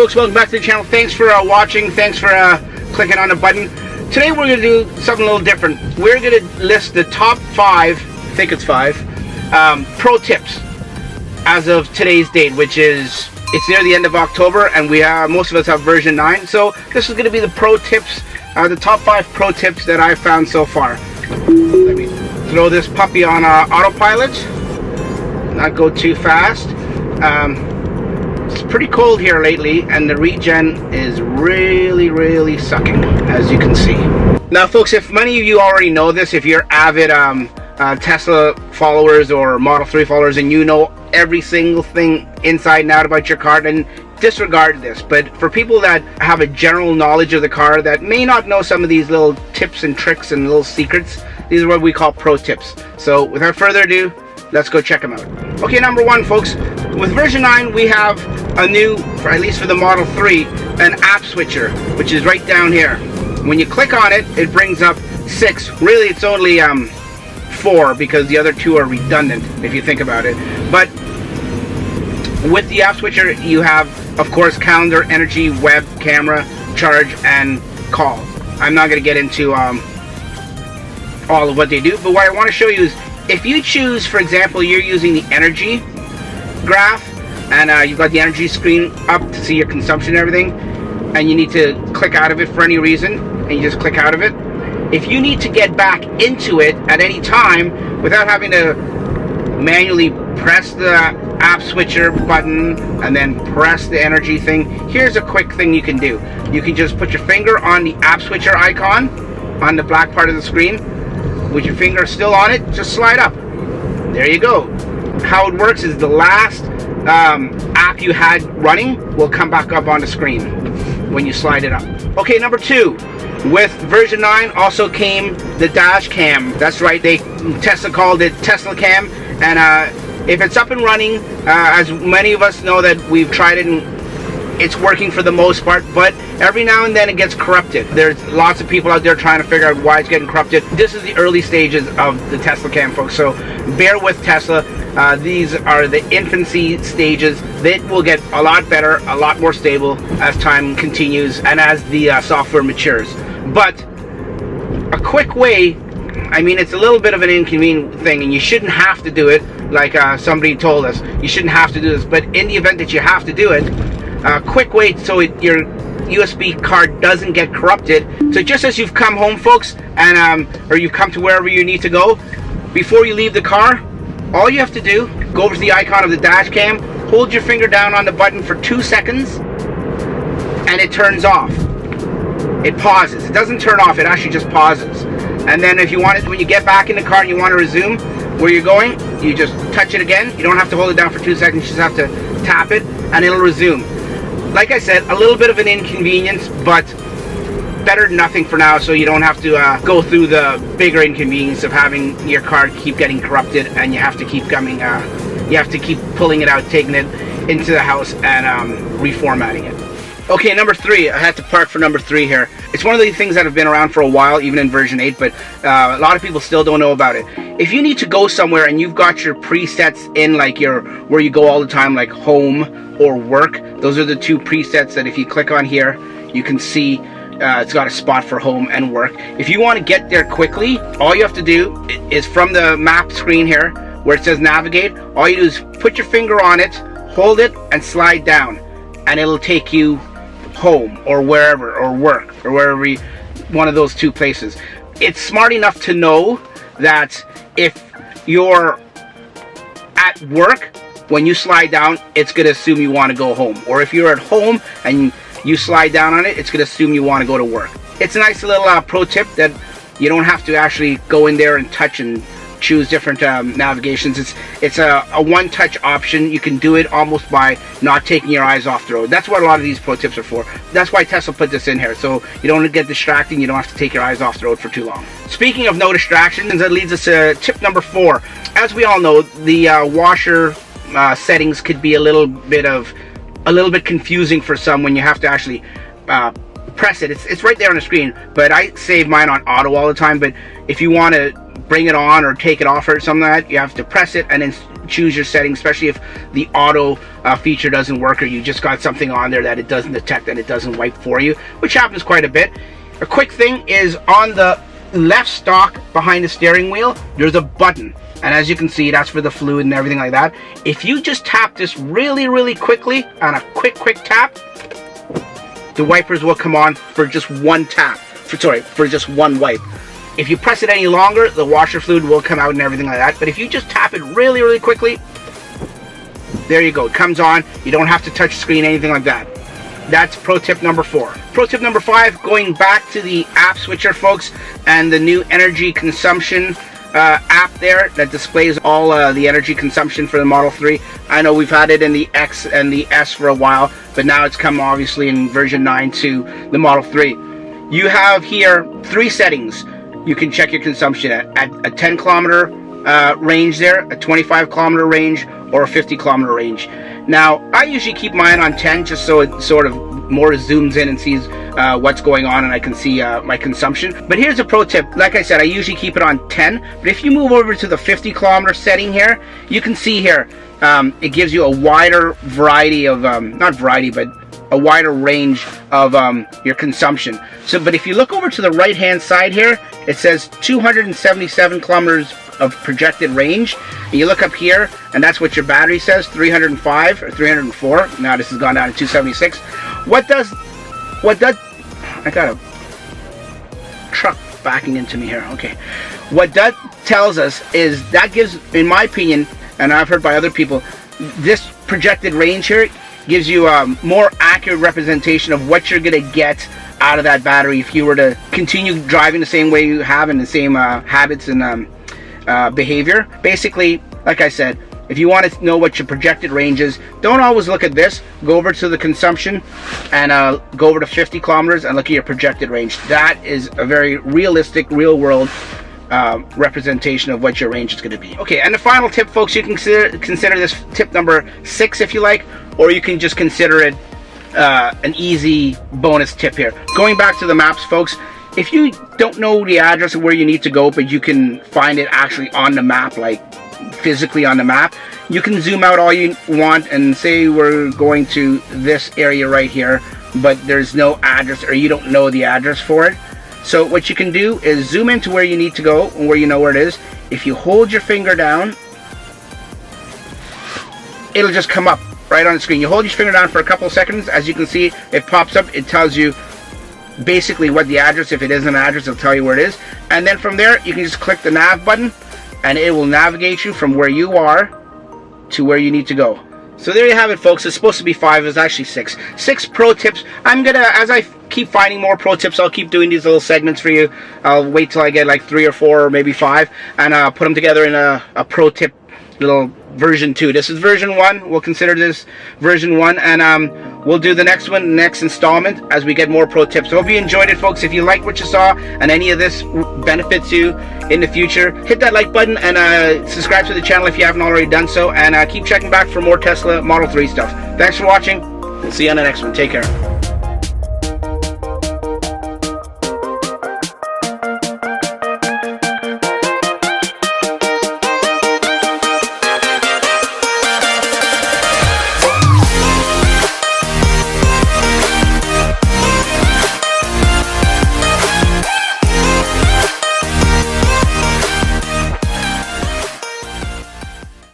folks, welcome back to the channel. Thanks for watching. Thanks for clicking on the button. Today we're going to do something a little different. We're going to list the top 5, I think it's 5, pro tips as of today's date, which is, it's near the end of October, and most of us have version 9. So this is going to be the pro tips, the top 5 pro tips that I've found so far. Let me throw this puppy on autopilot, not go too fast. It's pretty cold here lately, and the regen is really sucking, as you can see. Now folks, if many of you already know this, if you're avid Tesla followers or Model 3 followers, and you know every single thing inside and out about your car, then disregard this. But for people that have a general knowledge of the car that may not know some of these little tips and tricks and little secrets, these are what we call pro tips. So without further ado, let's go check them out. Okay, number 1 folks, with version 9 we have a new, at least for the Model 3, an app switcher, which is right down here. When you click on it, it brings up 6. Really it's only 4, because the other 2 are redundant if you think about it. But with the app switcher you have, of course, calendar, energy, web, camera, charge, and call. I'm not going to get into all of what they do, but what I want to show you is, if you choose, for example, you're using the energy graph, and you've got the energy screen up to see your consumption and everything, and you need to click out of it for any reason, and you just click out of it. If you need to get back into it at any time without having to manually press the app switcher button and then press the energy thing, here's a quick thing you can do. You can just put your finger on the app switcher icon on the black part of the screen. With your finger still on it, just slide up. There you go. How it works is the last app you had running will come back up on the screen when you slide it up. Okay, number 2. With version 9 also came the DashCam. That's right, Tesla called it Tesla Cam, and if it's up and running, as many of us know that we've tried it and it's working for the most part, but every now and then it gets corrupted. There's lots of people out there trying to figure out why it's getting corrupted. This is the early stages of the Tesla Cam, folks, so bear with Tesla. These are the infancy stages. It will get a lot better, a lot more stable as time continues and as the software matures. But a quick way, I mean, it's a little bit of an inconvenient thing, and you shouldn't have to do it, like somebody told us. You shouldn't have to do this, but in the event that you have to do it, a quick way so your USB card doesn't get corrupted. So just as you've come home, folks, and or you've come to wherever you need to go, before you leave the car, all you have to do, go over to the icon of the dash cam, hold your finger down on the button for 2 seconds, and it turns off. It pauses. It doesn't turn off, it actually just pauses. And then if you want it, when you get back in the car and you want to resume where you're going, you just touch it again. You don't have to hold it down for 2 seconds, you just have to tap it and it'll resume. Like I said, a little bit of an inconvenience, but better than nothing for now, so you don't have to go through the bigger inconvenience of having your card keep getting corrupted, and you have to keep coming, you have to keep pulling it out, taking it into the house, and reformatting it. Okay, number 3. I had to park for number 3 here. It's one of the things that have been around for a while, even in version 8, but a lot of people still don't know about it. If you need to go somewhere and you've got your presets in, like where you go all the time, like home or work, those are the 2 presets that if you click on here, you can see it's got a spot for home and work. If you want to get there quickly, all you have to do is from the map screen here, where it says navigate, all you do is put your finger on it, hold it, and slide down, and it'll take you home or wherever, or work, or wherever one of those 2 places. It's smart enough to know that if you're at work, when you slide down, it's going to assume you want to go home. Or if you're at home and you slide down on it, it's going to assume you want to go to work. It's a nice little pro tip that you don't have to actually go in there and touch and choose different navigations. It's a one-touch option. You can do it almost by not taking your eyes off the road. That's what a lot of these pro tips are for. That's why Tesla put this in here, so you don't get distracting. You don't have to take your eyes off the road for too long. Speaking of no distractions, that leads us to tip number 4. As we all know, the washer settings could be a little bit confusing for some when you have to actually press it. It's right there on the screen, but I save mine on auto all the time. But if you want to bring it on or take it off or something like that, you have to press it and then choose your settings, especially if the auto feature doesn't work, or you just got something on there that it doesn't detect and it doesn't wipe for you, which happens quite a bit. A quick thing is on the left stalk behind the steering wheel, there's a button. And as you can see, that's for the fluid and everything like that. If you just tap this really quickly on a quick tap, the wipers will come on for just one tap. For just one wipe. If you press it any longer, the washer fluid will come out and everything like that. But if you just tap it really quickly, there you go. It comes on. You don't have to touch the screen, anything like that. That's pro tip number 4. Pro tip number 5, going back to the app switcher, folks, and the new energy consumption app there that displays all the energy consumption for the Model 3. I know we've had it in the X and the S for a while, but now it's come obviously in version 9 to the Model 3. You have here 3 settings you can check your consumption at a 10 kilometer range there, a 25 kilometer range, or a 50 kilometer range. Now, I usually keep mine on 10 just so it sort of more zooms in and sees what's going on, and I can see my consumption. But here's a pro tip. Like I said, I usually keep it on 10, but if you move over to the 50 kilometer setting here, you can see here it gives you a wider variety of, not variety, but a wider range of your consumption. So, but if you look over to the right hand side here, it says 277 kilometers of projected range, and you look up here, and that's what your battery says, 305 or 304. Now this has gone down to 276. What does I got a truck backing into me here. Okay, what that tells us is that gives, in my opinion, and I've heard by other people, this projected range here gives you a more accurate representation of what you're gonna get out of that battery if you were to continue driving the same way you have and the same habits and behavior. Basically, like I said, if you want to know what your projected range is, don't always look at this. Go over to the consumption and go over to 50 kilometers and look at your projected range. That is a very realistic, real world representation of what your range is going to be. Okay, and the final tip, folks, you can consider this tip number 6 if you like, or you can just consider it an easy bonus tip here. Going back to the maps, folks, if you don't know the address of where you need to go, but you can find it actually on the map, like physically on the map, you can zoom out all you want and say we're going to this area right here, but there's no address, or you don't know the address for it. So what you can do is zoom into where you need to go and where you know where it is. If you hold your finger down, it'll just come up right on the screen. You hold your finger down for a couple of seconds. As you can see, it pops up. It tells you basically what the address, if it is an address, it'll tell you where it is. And then from there, you can just click the nav button, and it will navigate you from where you are to where you need to go. So there you have it, folks. It's supposed to be 5. It's actually 6. 6 pro tips. I'm gonna, as I keep finding more pro tips, I'll keep doing these little segments for you. I'll wait till I get like 3 or 4 or maybe 5, and put them together in a pro tip little version 2. This is version 1. We'll consider this version 1, and we'll do the next one, next installment, as we get more pro tips. So hope you enjoyed it, folks. If you like what you saw and any of this benefits you in the future, hit that like button and subscribe to the channel if you haven't already done so, and keep checking back for more Tesla Model 3 stuff. Thanks for watching. We'll see you on the next one. Take care.